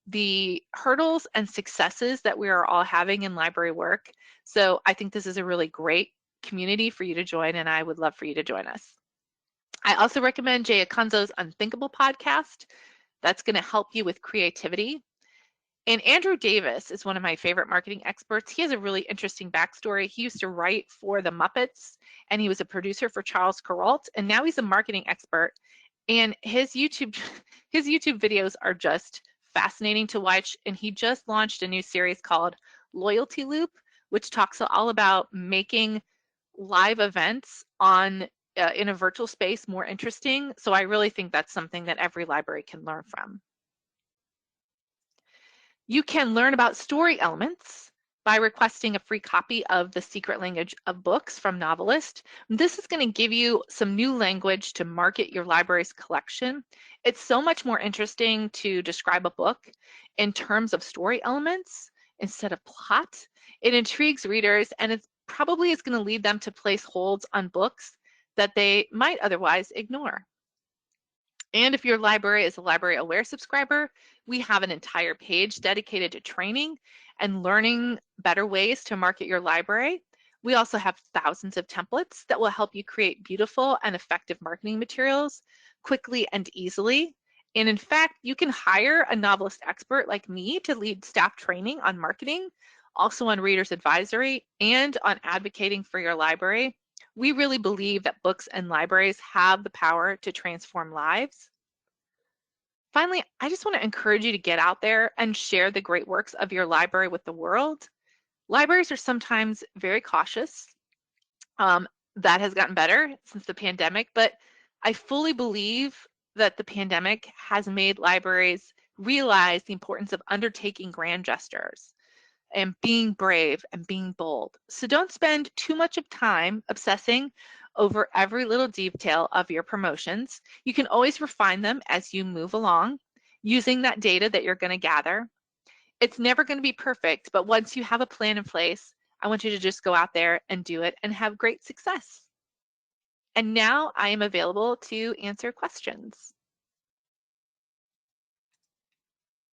B: the hurdles and successes that we are all having in library work. So I think this is a really great community for you to join, and I would love for you to join us. I also recommend Jay Akunzo's Unthinkable podcast. That's going to help you with creativity. And Andrew Davis is one of my favorite marketing experts. He has a really interesting backstory. He used to write for the Muppets, and he was a producer for Charles Kuralt, and now he's a marketing expert. And his YouTube videos are just fascinating to watch. And he just launched a new series called Loyalty Loop, which talks all about making live events on in a virtual space more interesting. So I really think that's something that every library can learn from. You can learn about story elements by requesting a free copy of The Secret Language of Books from NoveList. This is going to give you some new language to market your library's collection. It's so much more interesting to describe a book in terms of story elements instead of plot. It intrigues readers, and it probably is going to lead them to place holds on books that they might otherwise ignore. And if your library is a Library Aware subscriber, we have an entire page dedicated to training and learning better ways to market your library. We also have thousands of templates that will help you create beautiful and effective marketing materials quickly and easily. And in fact, you can hire a novelist expert like me to lead staff training on marketing, also on reader's advisory, and on advocating for your library. We really believe that books and libraries have the power to transform lives. Finally, I just want to encourage you to get out there and share the great works of your library with the world. Libraries are sometimes very cautious. That has gotten better since the pandemic, but I fully believe that the pandemic has made libraries realize the importance of undertaking grand gestures and being brave and being bold. So don't spend too much of time obsessing over every little detail of your promotions. You can always refine them as you move along using that data that you're going to gather. It's never going to be perfect, but once you have a plan in place, I want you to just go out there and do it and have great success. And now I am available to answer questions.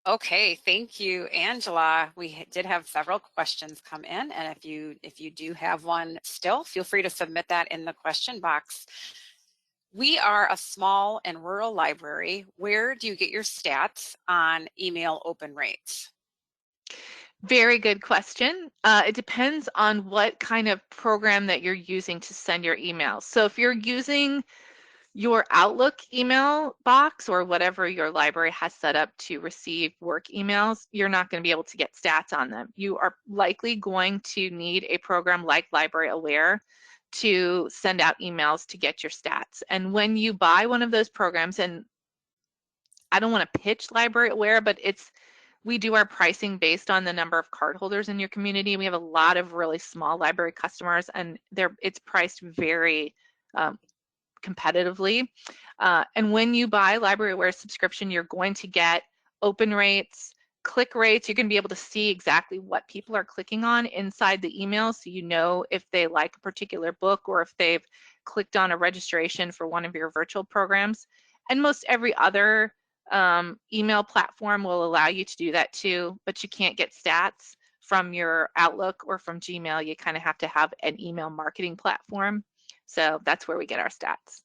A: Okay, thank you, Angela. We did have several questions come in, and if you do have one still, feel free to submit that in the question box. We are a small and rural library. Where do you get your stats on email open rates?
B: Very good question. It depends on what kind of program that you're using to send your emails. So if you're using your Outlook email box or whatever your library has set up to receive work emails, you're not going to be able to get stats on them. You are likely going to need a program like Library Aware to send out emails to get your stats. And when you buy one of those programs, and I don't want to pitch Library Aware, but we do our pricing based on the number of cardholders in your community. We have a lot of really small library customers, and it's priced very competitively. And when you buy Library Aware subscription, you're going to get open rates, click rates. You're going to be able to see exactly what people are clicking on inside the email, so you know if they like a particular book or if they've clicked on a registration for one of your virtual programs. And most every other email platform will allow you to do that too, but you can't get stats from your Outlook or from Gmail. You kind of have to have an email marketing platform. So that's where we get our stats.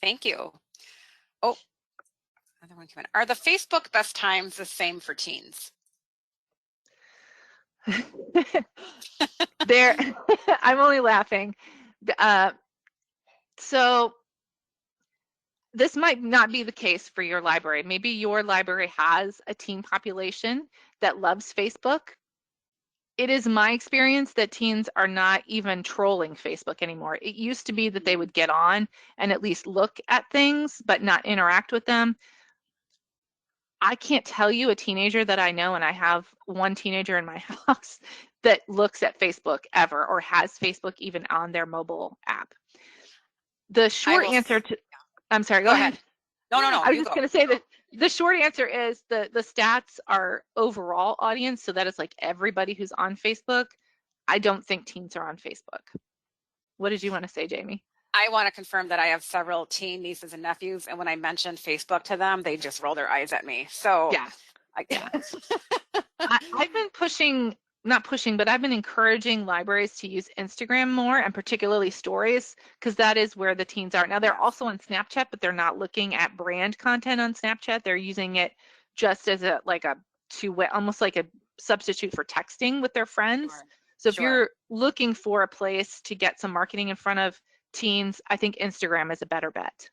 A: Thank you. Oh, another one came in. Are the Facebook best times the same for teens?
B: I'm only laughing. So this might not be the case for your library. Maybe your library has a teen population that loves Facebook. It is my experience that teens are not even trolling Facebook anymore. It used to be that they would get on and at least look at things, but not interact with them. I can't tell you a teenager that I know, and I have one teenager in my house that looks at Facebook ever or has Facebook even on their mobile app. The short answer to, I'm sorry, go ahead.
A: No,
B: I was just going to say that the short answer is the stats are overall audience. So that is like everybody who's on Facebook. I don't think teens are on Facebook. What did you want to say, Jamie?
A: I want to confirm that I have several teen nieces and nephews, and when I mentioned Facebook to them, they just roll their eyes at me. So
B: yeah. I've been not pushing, but I've been encouraging libraries to use Instagram more, and particularly stories, because that is where the teens are. Now, they're also on Snapchat, but they're not looking at brand content on Snapchat. They're using it just as almost like a substitute for texting with their friends.
A: Sure.
B: So if you're looking for a place to get some marketing in front of teens, I think Instagram is a better bet.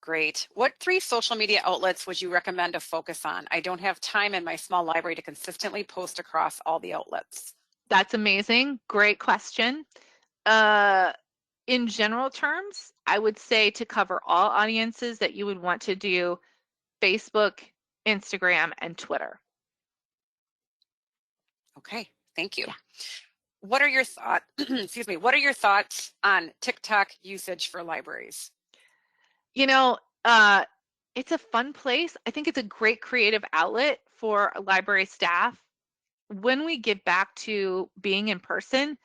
A: Great. What 3 social media outlets would you recommend to focus on? I don't have time in my small library to consistently post across all the outlets.
B: That's amazing. Great question. In general terms, I would say to cover all audiences that you would want to do Facebook, Instagram, and Twitter.
A: Okay, thank you.
B: Yeah.
A: What are your thoughts, excuse me, what are your thoughts on TikTok usage for libraries?
B: You know, it's a fun place. I think it's a great creative outlet for library staff. When we get back to being in person,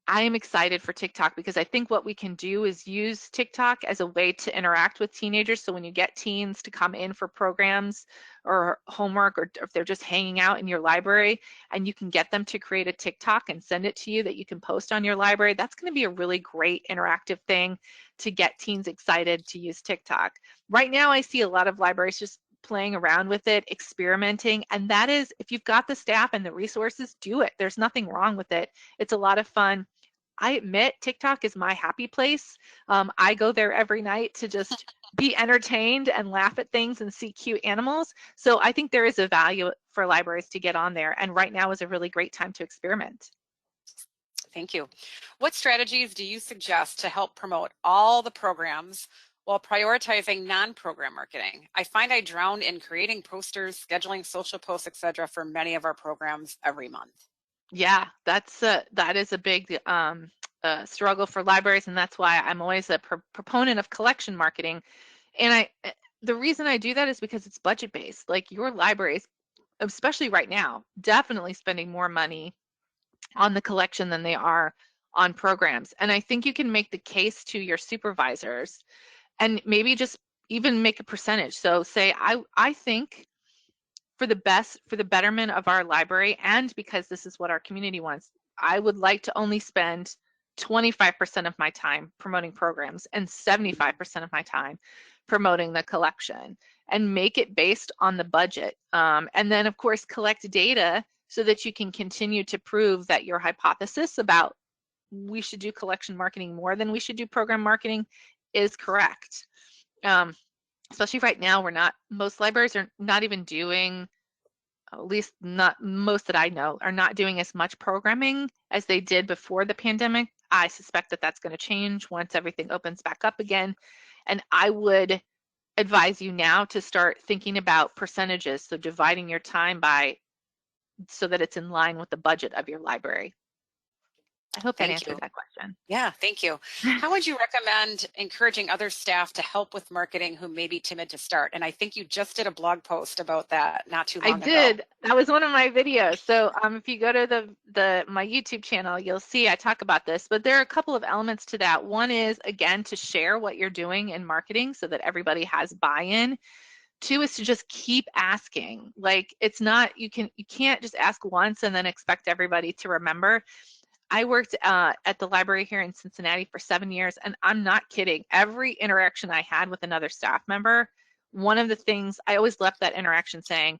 B: I am excited for TikTok because I think what we can do is use TikTok as a way to interact with teenagers. So when you get teens to come in for programs or homework, or if they're just hanging out in your library and you can get them to create a TikTok and send it to you that you can post on your library, that's going to be a really great interactive thing to get teens excited to use TikTok. Right now, I see a lot of libraries just playing around with it, experimenting, and that is, if you've got the staff and the resources, do it. There's nothing wrong with it. It's a lot of fun. I admit TikTok is my happy place. I go there every night to just be entertained and laugh at things and see cute animals. So I think there is a value for libraries to get on there. And right now is a really great time to experiment.
A: Thank you. What strategies do you suggest to help promote all the programs while prioritizing non-program marketing? I find I drown in creating posters, scheduling social posts, etc. for many of our programs every month.
B: Yeah, that is a big struggle for libraries, and that's why I'm always a proponent of collection marketing. And the reason I do that is because it's budget based. Like your libraries, especially right now, definitely spending more money on the collection than they are on programs. And I think you can make the case to your supervisors and maybe just even make a percentage. So say I think for the betterment of our library, and because this is what our community wants, I would like to only spend 25% of my time promoting programs and 75% of my time promoting the collection, and make it based on the budget. And then of course collect data so that you can continue to prove that your hypothesis about we should do collection marketing more than we should do program marketing is correct. Especially right now, most libraries are not even doing, at least not most that I know, are not doing as much programming as they did before the pandemic. I suspect that that's going to change once everything opens back up again. And I would advise you now to start thinking about percentages. So dividing your time by, so that it's in line with the budget of your library. I hope that
A: Thank
B: answered
A: you.
B: that question.
A: Yeah, thank you. How would you recommend encouraging other staff to help with marketing who may be timid to start? And I think you just did a blog post about that not too
B: I
A: long ago.
B: did. That was one of my videos. So if you go to my YouTube channel, you'll see I talk about this, but there are a couple of elements to that. One is, again, to share what you're doing in marketing so that everybody has buy-in. Two is to just keep asking. Like, it's not, you can't just ask once and then expect everybody to remember. I worked at the library here in Cincinnati for 7 years, and I'm not kidding. Every interaction I had with another staff member, one of the things I always left that interaction saying,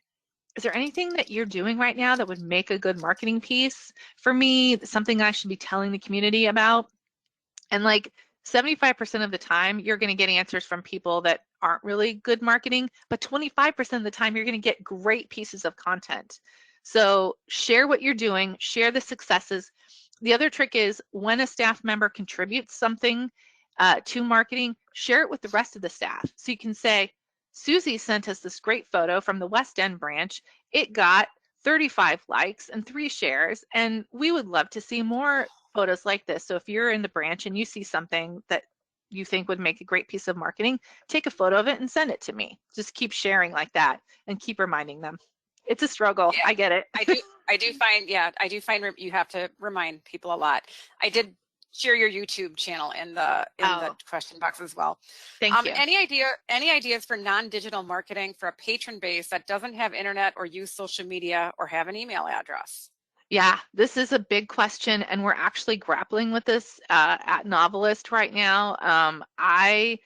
B: is there anything that you're doing right now that would make a good marketing piece for me, something I should be telling the community about? And like 75% of the time, you're going to get answers from people that aren't really good marketing, but 25% of the time, you're going to get great pieces of content. So share what you're doing, share the successes. The other trick is when a staff member contributes something to marketing, share it with the rest of the staff. So you can say, Susie sent us this great photo from the West End branch. It got 35 likes and 3 shares, and we would love to see more photos like this. So if you're in the branch and you see something that you think would make a great piece of marketing, take a photo of it and send it to me. Just keep sharing like that and keep reminding them. It's a struggle.
A: Yeah,
B: I get it.
A: I do find you have to remind people a lot. I did share your YouTube channel in the question box as well.
B: Thank you.
A: Any ideas for non-digital marketing for a patron base that doesn't have internet or use social media or have an email address?
B: Yeah, this is a big question, and we're actually grappling with this at NoveList right now. I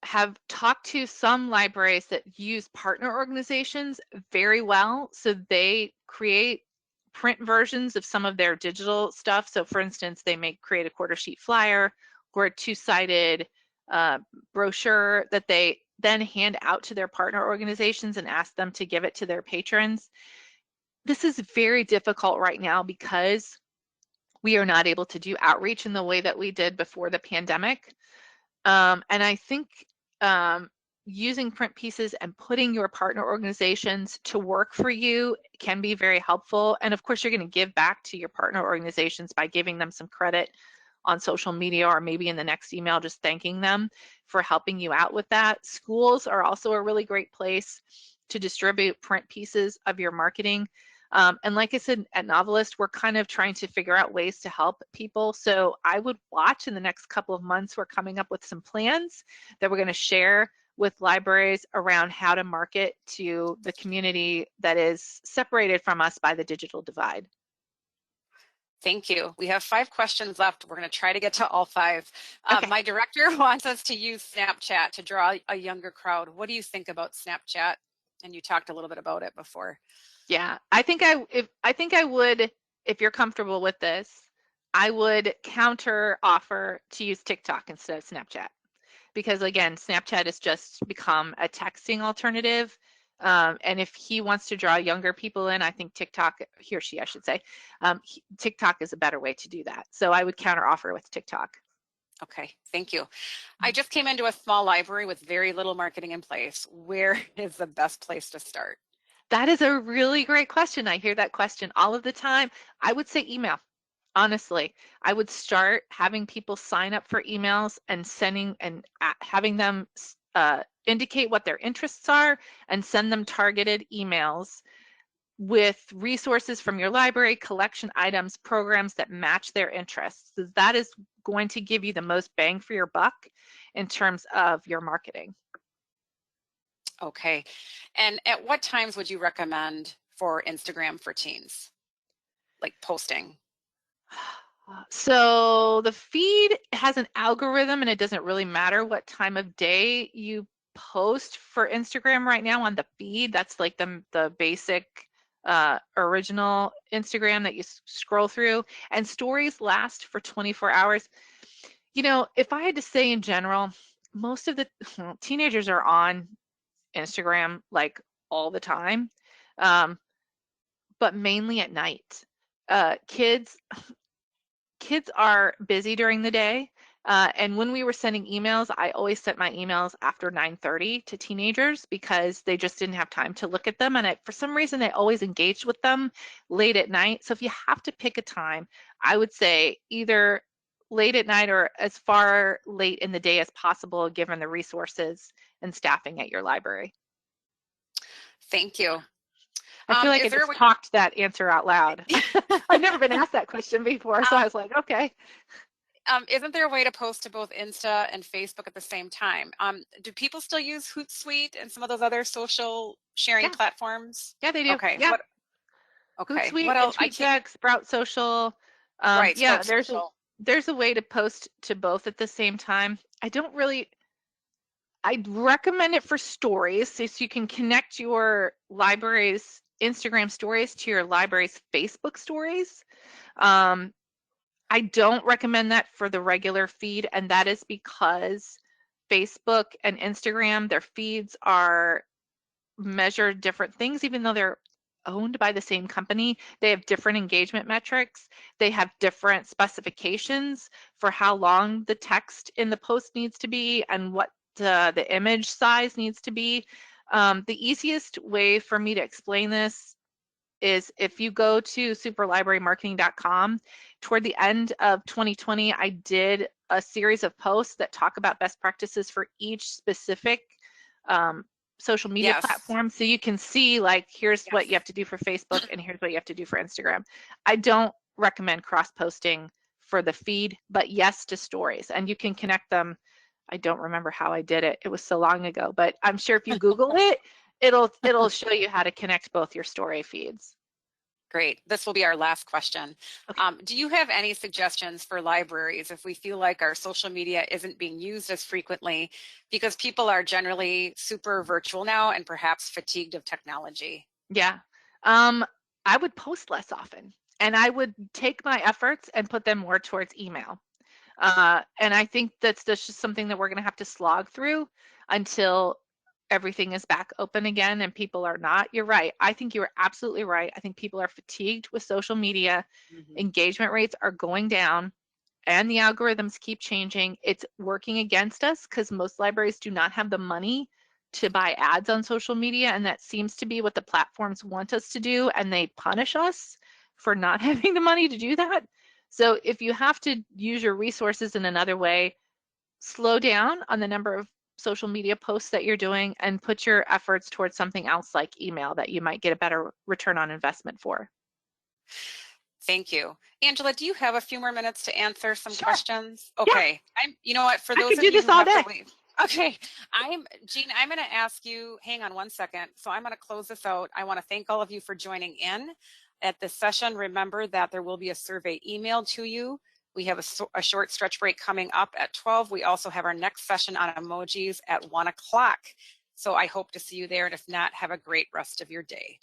B: have talked to some libraries that use partner organizations very well. So they create print versions of some of their digital stuff. So for instance, they may create a quarter sheet flyer or a 2-sided brochure that they then hand out to their partner organizations and ask them to give it to their patrons. This is very difficult right now because We are not able to do outreach in the way that we did before the pandemic. And I think using print pieces and putting your partner organizations to work for you can be very helpful. And of course, you're going to give back to your partner organizations by giving them some credit on social media, or maybe in the next email, just thanking them for helping you out with that. Schools are also a really great place to distribute print pieces of your marketing. And like I said, at NoveList, we're kind of trying to figure out ways to help people. So I would watch in the next couple of months. We're coming up with some plans that we're going to share with libraries around how to market to the community that is separated from us by the digital divide.
A: Thank you. We have 5 questions left. We're going to try to get to all 5.
B: Okay.
A: My director wants us to use Snapchat to draw a younger crowd. What do you think about Snapchat? And you talked a little bit about it before.
B: Yeah, I think I would, if you're comfortable with this, I would counter offer to use TikTok instead of Snapchat. Because again, Snapchat has just become a texting alternative. And if he wants to draw younger people in, I think TikTok, he or she, I should say, TikTok is a better way to do that. So I would counter offer with TikTok.
A: Okay, thank you. I just came into a small library with very little marketing in place. Where is the best place to start?
B: That is a really great question. I hear that question all of the time. I would say email. Honestly, I would start having people sign up for emails and sending and having them indicate what their interests are and send them targeted emails with resources from your library, collection items, programs that match their interests. So that is going to give you the most bang for your buck in terms of your marketing.
A: Okay. And at what times would you recommend for Instagram for teens? Like posting?
B: So the feed has an algorithm, and it doesn't really matter what time of day you post for Instagram right now on the feed. That's like the basic original Instagram that you scroll through, and stories last for 24 hours. You know, if I had to say in general, most of the teenagers are on Instagram like all the time, but mainly at night. Kids are busy during the day. And when we were sending emails, I always sent my emails after 9:30 to teenagers because they just didn't have time to look at them. And for some reason, they always engaged with them late at night. So if you have to pick a time, I would say either late at night or as far late in the day as possible, given the resources and staffing at your library.
A: Thank you.
B: I feel like I just talked that answer out loud. I've never been asked that question before, so I was like, okay.
A: Isn't there a way to post to both Insta and Facebook at the same time? Do people still use Hootsuite and some of those other social sharing platforms?
B: Yeah, they do.
A: Okay.
B: Yeah.
A: Okay.
B: Hootsuite,
A: What else?
B: TweetDeck, Sprout Social.
A: Right.
B: Yeah,
A: Social.
B: there's a way to post to both at the same time. I'd recommend it for stories, so you can connect your library's Instagram stories to your library's Facebook stories. I don't recommend that for the regular feed, and that is because Facebook and Instagram, their feeds are measured different things, even though they're owned by the same company. They have different engagement metrics. They have different specifications for how long the text in the post needs to be and what the image size needs to be. The easiest way for me to explain this is if you go to superlibrarymarketing.com, toward the end of 2020, I did a series of posts that talk about best practices for each specific social media platform. So you can see, like, here's what you have to do for Facebook and here's what you have to do for Instagram. I don't recommend cross-posting for the feed, but yes to stories. And you can connect them. I don't remember how I did it. It was so long ago, but I'm sure if you Google it, it'll show you how to connect both your story feeds.
A: Great. This will be our last question.
B: Okay.
A: Do you have any suggestions for libraries if we feel like our social media isn't being used as frequently because people are generally super virtual now and perhaps fatigued of technology?
B: Yeah. I would post less often, and I would take my efforts and put them more towards email. And I think that's just something that we're going to have to slog through until everything is back open again and people are not. You're right. I think you're absolutely right. I think people are fatigued with social media. Engagement rates are going down and the algorithms keep changing. It's working against us because most libraries do not have the money to buy ads on social media, and that seems to be what the platforms want us to do, and they punish us for not having the money to do that. So if you have to use your resources in another way, slow down on the number of social media posts that you're doing and put your efforts towards something else like email that you might get a better return on investment for.
A: Thank you. Angela, do you have a few more minutes to answer some
B: Sure.
A: questions? Okay. You know what, for
B: I
A: those
B: could
A: of
B: do
A: you
B: this
A: who
B: all
A: have
B: day.
A: to leave. Okay, Jean, I'm going to ask you, hang on one second. So I'm going to close this out. I want to thank all of you for joining in at this session. Remember that there will be a survey emailed to you. We have a short stretch break coming up at 12. We also have our next session on emojis at 1 o'clock. So I hope to see you there. And if not, have a great rest of your day.